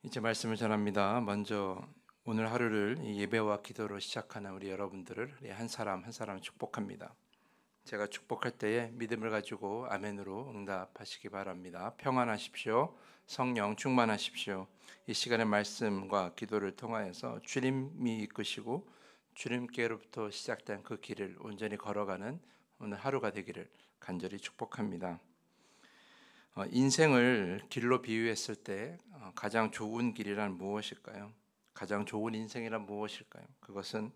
이제 말씀을 전합니다. 먼저 오늘 하루를 이 예배와 기도로 시작하는 우리 여러분들을 한 사람 한 사람 축복합니다. 제가 축복할 때에 믿음을 가지고 아멘으로 응답하시기 바랍니다. 평안하십시오. 성령 충만하십시오. 이 시간의 말씀과 기도를 통하여서 주님이 이끄시고 주님께로부터 시작된 그 길을 온전히 걸어가는 오늘 하루가 되기를 간절히 축복합니다. 인생을 길로 비유했을 때 가장 좋은 길이란 무엇일까요? 가장 좋은 인생이란 무엇일까요? 그것은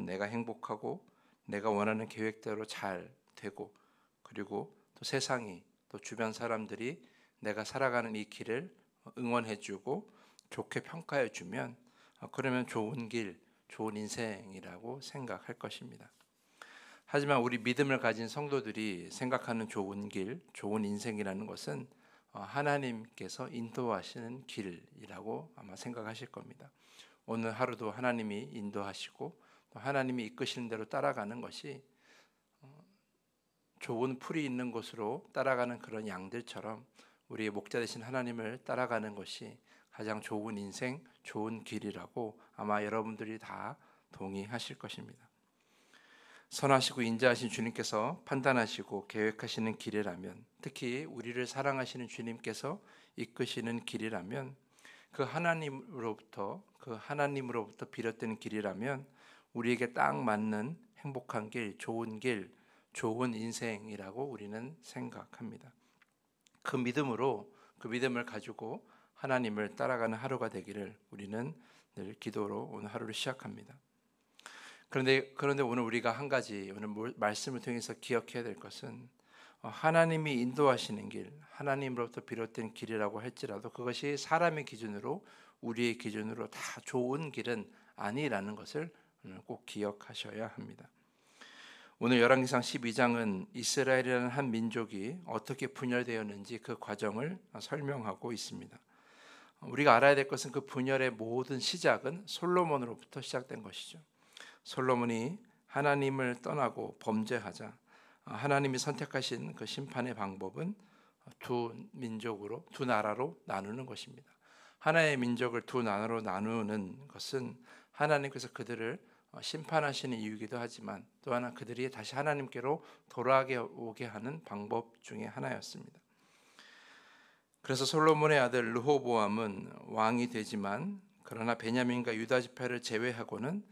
내가 행복하고 내가 원하는 계획대로 잘 되고, 그리고 또 세상이, 또 주변 사람들이 내가 살아가는 이 길을 응원해주고 좋게 평가해주면, 그러면 좋은 길, 좋은 인생이라고 생각할 것입니다. 하지만 우리 믿음을 가진 성도들이 생각하는 좋은 길, 좋은 인생이라는 것은 하나님께서 인도하시는 길이라고 아마 생각하실 겁니다. 오늘 하루도 하나님이 인도하시고 또 하나님이 이끄시는 대로 따라가는 것이 좋은 풀이 있는 곳으로 따라가는 그런 양들처럼 우리의 목자 되신 하나님을 따라가는 것이 가장 좋은 인생, 좋은 길이라고 아마 여러분들이 다 동의하실 것입니다. 선하시고 인자하신 주님께서 판단하시고 계획하시는 길이라면, 특히 우리를 사랑하시는 주님께서 이끄시는 길이라면, 그 하나님으로부터 비롯된 길이라면 우리에게 딱 맞는 행복한 길, 좋은 인생이라고 우리는 생각합니다. 그 믿음을 가지고 하나님을 따라가는 하루가 되기를 우리는 늘 기도로 오늘 하루를 시작합니다. 그런데 오늘 우리가 한 가지 오늘 말씀을 통해서 기억해야 될 것은, 하나님이 인도하시는 길, 하나님으로부터 비롯된 길이라고 할지라도 그것이 사람의 기준으로, 우리의 기준으로 다 좋은 길은 아니라는 것을 꼭 기억하셔야 합니다. 오늘 열왕기상 12장은 이스라엘이라는 한 민족이 어떻게 분열되었는지 그 과정을 설명하고 있습니다. 우리가 알아야 될 것은 그 분열의 모든 시작은 솔로몬으로부터 시작된 것이죠. 솔로몬이 하나님을 떠나고 범죄하자 하나님이 선택하신 그 심판의 방법은 두 나라로 나누는 것입니다. 하나의 민족을 두 나라로 나누는 것은 하나님께서 그들을 심판하시는 이유이기도 하지만, 또 하나 그들이 다시 하나님께로 돌아오게 하는 방법 중에 하나였습니다. 그래서 솔로몬의 아들 르호보암은 왕이 되지만, 그러나 베냐민과 유다 지파를 제외하고는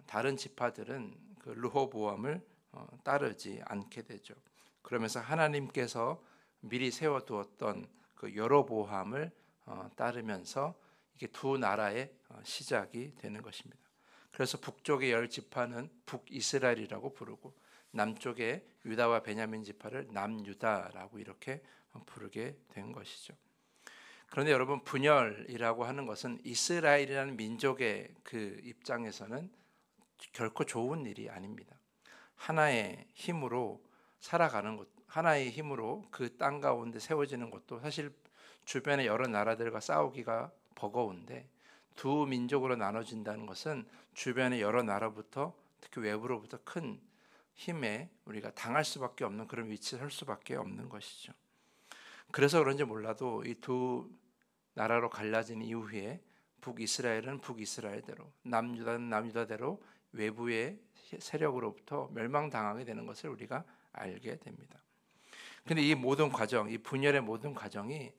다른 지파들은 그 르호보암을 따르지 않게 되죠. 그러면서 하나님께서 미리 세워두었던 그 여로보암을 따르면서 이게 두 나라의 시작이 되는 것입니다. 그래서 북쪽의 10지파는 북이스라엘이라고 부르고, 남쪽의 유다와 베냐민 지파를 남유다라고 이렇게 부르게 된 것이죠. 그런데 여러분, 분열이라고 하는 것은 이스라엘이라는 민족의 그 입장에서는 결코 좋은 일이 아닙니다. 하나의 힘으로 살아가는 것, 하나의 힘으로 그 땅 가운데 세워지는 것도 사실 주변의 여러 나라들과 싸우기가 버거운데, 두 민족으로 나눠진다는 것은 주변의 여러 나라부터, 특히 외부로부터 큰 힘에 우리가 당할 수밖에 없는 그런 위치에 설 수밖에 없는 것이죠. 그래서 그런지 몰라도 이 두 나라로 갈라진 이후에 북이스라엘은 북이스라엘대로, 남유다는 남유다대로 외부의 세력으로부터 멸망당하게 되는 것을 우리가 알게 됩니다. 그런데 이 모든 과정, 이 분열의 모든 과정이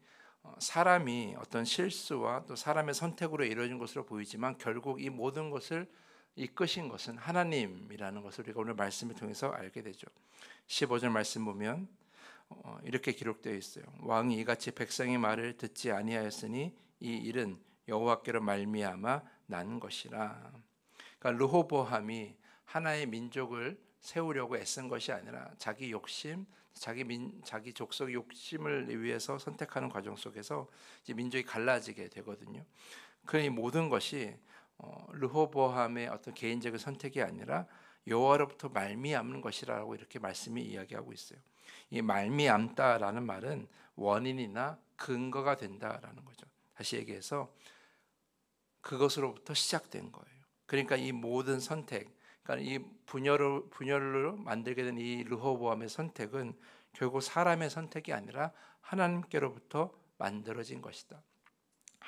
사람이 어떤 실수와 또 사람의 선택으로 이루어진 것으로 보이지만, 결국 이 모든 것을 이끄신 것은 하나님이라는 것을 우리가 오늘 말씀을 통해서 알게 되죠. 15절 말씀 보면 이렇게 기록되어 있어요. 왕이 이같이 백성의 말을 듣지 아니하였으니 이 일은 여호와께로 말미암아 난 것이라. 그러니까 르호보암이 하나의 민족을 세우려고 애쓴 것이 아니라 자기 욕심, 자기 족속 욕심을 위해서 선택하는 과정 속에서 이제 민족이 갈라지게 되거든요. 그 모든 것이 르호보암의 어떤 개인적인 선택이 아니라 여호와로부터 말미암는 것이라고 이렇게 말씀이 이야기하고 있어요. 이 말미암다라는 말은 원인이나 근거가 된다라는 거죠. 다시 얘기해서 그것으로부터 시작된 거예요. 그러니까 이 모든 선택, 그러니까 이 분열로 만들게 된 이 르호보암의 선택은 결국 사람의 선택이 아니라 하나님께로부터 만들어진 것이다.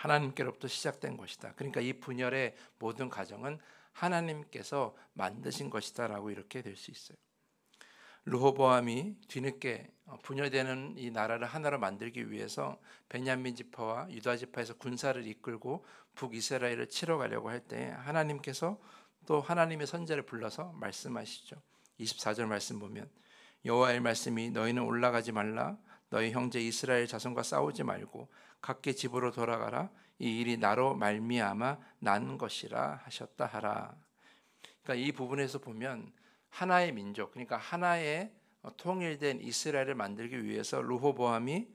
하나님께로부터 시작된 것이다. 그러니까 이 분열의 모든 과정은 하나님께서 만드신 것이다라고 이렇게 될 수 있어요. 르호보암이 뒤늦게 분열되는 이 나라를 하나로 만들기 위해서 베냐민 지파와 유다 지파에서 군사를 이끌고 북이스라엘을 치러 가려고 할 때 하나님께서 또 하나님의 선지자를 불러서 말씀하시죠. 24절 말씀 보면 여호와의 말씀이 너희는 올라가지 말라 너희 형제 이스라엘 자손과 싸우지 말고 각기 집으로 돌아가라 이 일이 나로 말미암아 난 것이라 하셨다 하라. 그러니까 이 부분에서 보면 하나의 민족, 그러니까 하나의 통일된 이스라엘을 만들기 위해서 르호보암이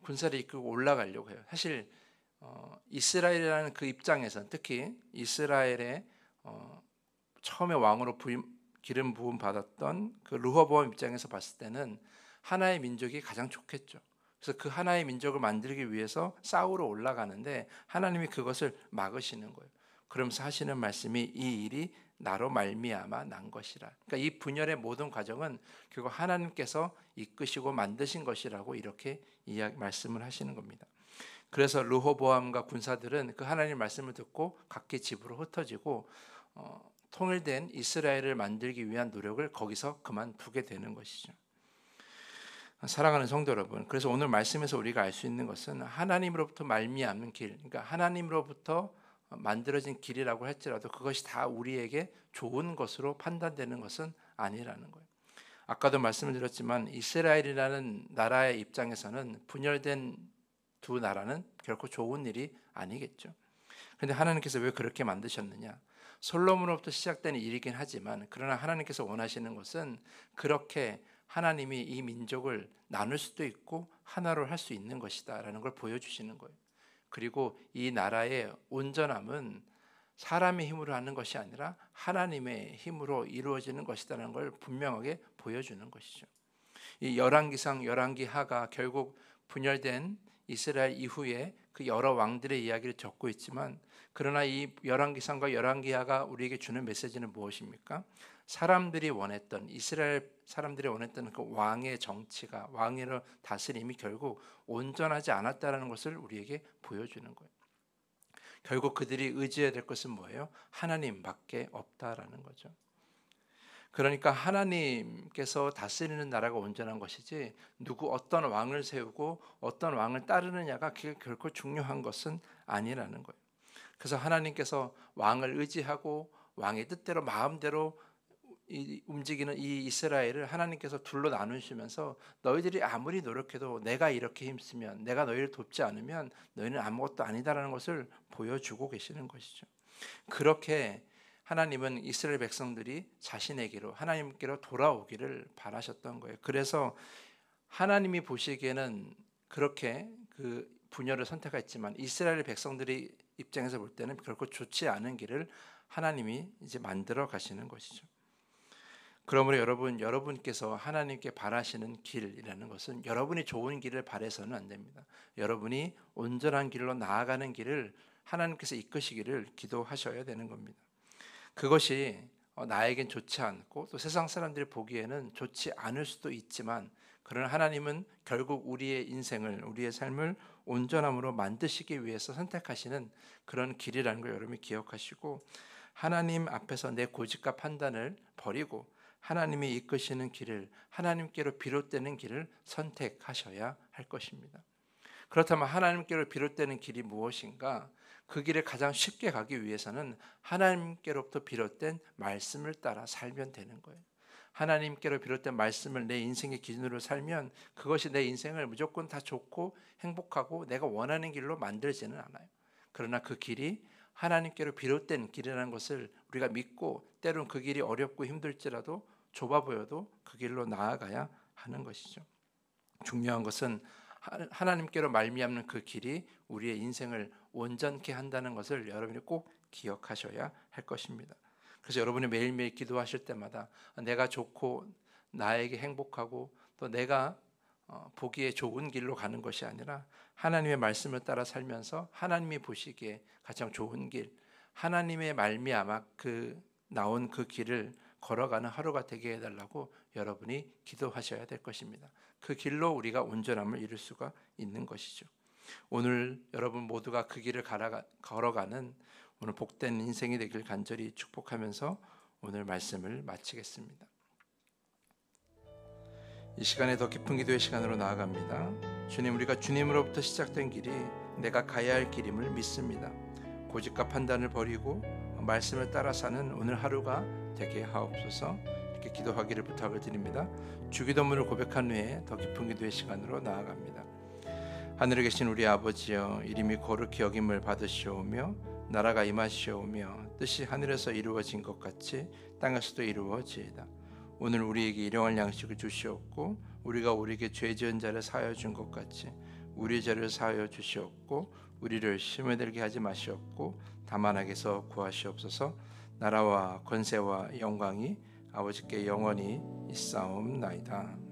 군사를 이끌고 올라가려고 해요. 사실 이스라엘이라는 그 입장에서는 특히 이스라엘의 처음에 왕으로 기름 부음 받았던 그 르호보암 입장에서 봤을 때는 하나의 민족이 가장 좋겠죠. 그래서 그 하나의 민족을 만들기 위해서 싸우러 올라가는데 하나님이 그것을 막으시는 거예요. 그러면서 하시는 말씀이 이 일이 나로 말미암아 난 것이라. 그러니까 이 분열의 모든 과정은 결국 하나님께서 이끄시고 만드신 것이라고 이렇게 말씀을 하시는 겁니다. 그래서 르호보암과 군사들은 그 하나님 말씀을 듣고 각기 집으로 흩어지고 통일된 이스라엘을 만들기 위한 노력을 거기서 그만두게 되는 것이죠. 사랑하는 성도 여러분, 그래서 오늘 말씀에서 우리가 알 수 있는 것은 하나님으로부터 말미암는 길, 그러니까 하나님으로부터 만들어진 길이라고 할지라도 그것이 다 우리에게 좋은 것으로 판단되는 것은 아니라는 거예요. 아까도 말씀을 드렸지만 이스라엘이라는 나라의 입장에서는 분열된 두 나라는 결코 좋은 일이 아니겠죠. 그런데 하나님께서 왜 그렇게 만드셨느냐? 솔로몬으로부터 시작된 일이긴 하지만 그러나 하나님께서 원하시는 것은 그렇게 하나님이 이 민족을 나눌 수도 있고 하나로 할 수 있는 것이다 라는 걸 보여주시는 거예요. 그리고 이 나라의 온전함은 사람의 힘으로 하는 것이 아니라 하나님의 힘으로 이루어지는 것이라는 걸 분명하게 보여주는 것이죠. 이 열왕기상, 열왕기하가 결국 분열된 이스라엘 이후에 그 여러 왕들의 이야기를 적고 있지만 그러나 이 열왕기상과 열왕기하가 우리에게 주는 메시지는 무엇입니까? 사람들이 원했던 이스라엘 사람들이 원했던 그 왕의 정치가 왕의 다스림이 결국 온전하지 않았다는 것을 우리에게 보여주는 거예요. 결국 그들이 의지해야 될 것은 뭐예요? 하나님밖에 없다라는 거죠. 그러니까 하나님께서 다스리는 나라가 온전한 것이지 어떤 왕을 세우고 어떤 왕을 따르느냐가 그게 결코 중요한 것은 아니라는 거예요. 그래서 하나님께서 왕을 의지하고 왕의 뜻대로 마음대로 움직이는 이 이스라엘을 하나님께서 둘로 나누시면서 너희들이 아무리 노력해도 내가 이렇게 힘쓰면 내가 너희를 돕지 않으면 너희는 아무것도 아니다라는 것을 보여주고 계시는 것이죠. 그렇게 하나님은 이스라엘 백성들이 자신에게로 하나님께로 돌아오기를 바라셨던 거예요. 그래서 하나님이 보시기에는 그렇게 그 분열을 선택했지만 이스라엘 백성들이 입장에서 볼 때는 결코 좋지 않은 길을 하나님이 이제 만들어 가시는 것이죠. 그러므로 여러분께서 하나님께 바라시는 길이라는 것은 여러분이 좋은 길을 바라서는 안 됩니다. 여러분이 온전한 길로 나아가는 길을 하나님께서 이끄시기를 기도하셔야 되는 겁니다. 그것이 나에겐 좋지 않고 또 세상 사람들이 보기에는 좋지 않을 수도 있지만 그러나 하나님은 결국 우리의 인생을 우리의 삶을 온전함으로 만드시기 위해서 선택하시는 그런 길이라는 걸 여러분이 기억하시고 하나님 앞에서 내 고집과 판단을 버리고 하나님이 이끄시는 길을 하나님께로 비롯되는 길을 선택하셔야 할 것입니다. 그렇다면 하나님께로 비롯되는 길이 무엇인가? 그 길을 가장 쉽게 가기 위해서는 하나님께로부터 비롯된 말씀을 따라 살면 되는 거예요. 하나님께로 비롯된 말씀을 내 인생의 기준으로 살면 그것이 내 인생을 무조건 다 좋고 행복하고 내가 원하는 길로 만들지는 않아요. 그러나 그 길이 하나님께로 비롯된 길이라는 것을 우리가 믿고 때론 그 길이 어렵고 힘들지라도 좁아 보여도 그 길로 나아가야 하는 것이죠. 중요한 것은 하나님께로 말미암는 그 길이 우리의 인생을 온전케 한다는 것을 여러분이 꼭 기억하셔야 할 것입니다. 그래서 여러분이 매일매일 기도하실 때마다 내가 좋고 나에게 행복하고 또 내가 보기에 좋은 길로 가는 것이 아니라 하나님의 말씀을 따라 살면서 하나님이 보시기에 가장 좋은 길, 하나님의 말미암아 나온 그 길을 걸어가는 하루가 되게 해달라고 여러분이 기도하셔야 될 것입니다. 그 길로 우리가 온전함을 이룰 수가 있는 것이죠. 오늘 여러분 모두가 그 길을 걸어가는 오늘 복된 인생이 되길 간절히 축복하면서 오늘 말씀을 마치겠습니다. 이 시간에 더 깊은 기도의 시간으로 나아갑니다. 주님, 우리가 주님으로부터 시작된 길이 내가 가야 할 길임을 믿습니다. 고집과 판단을 버리고 말씀을 따라 사는 오늘 하루가 되게 하옵소서. 이렇게 기도하기를 부탁을 드립니다. 주기도문을 고백한 후에 더 깊은 기도의 시간으로 나아갑니다. 하늘에 계신 우리 아버지여, 이름이 거룩히 여김을 받으시오며 나라가 임하시오며 뜻이 하늘에서 이루어진 것 같이 땅에서도 이루어지이다. 오늘 우리에게 일용할 양식을 주시옵고 우리가 우리에게 죄 지은 자를 사하여 준 것 같이 우리 죄를 사하여 주시옵고 우리를 시험에 들게 하지 마시옵고 다만 악에서 구하시옵소서. 나라와 권세와 영광이 아버지께 영원히 있사옵나이다.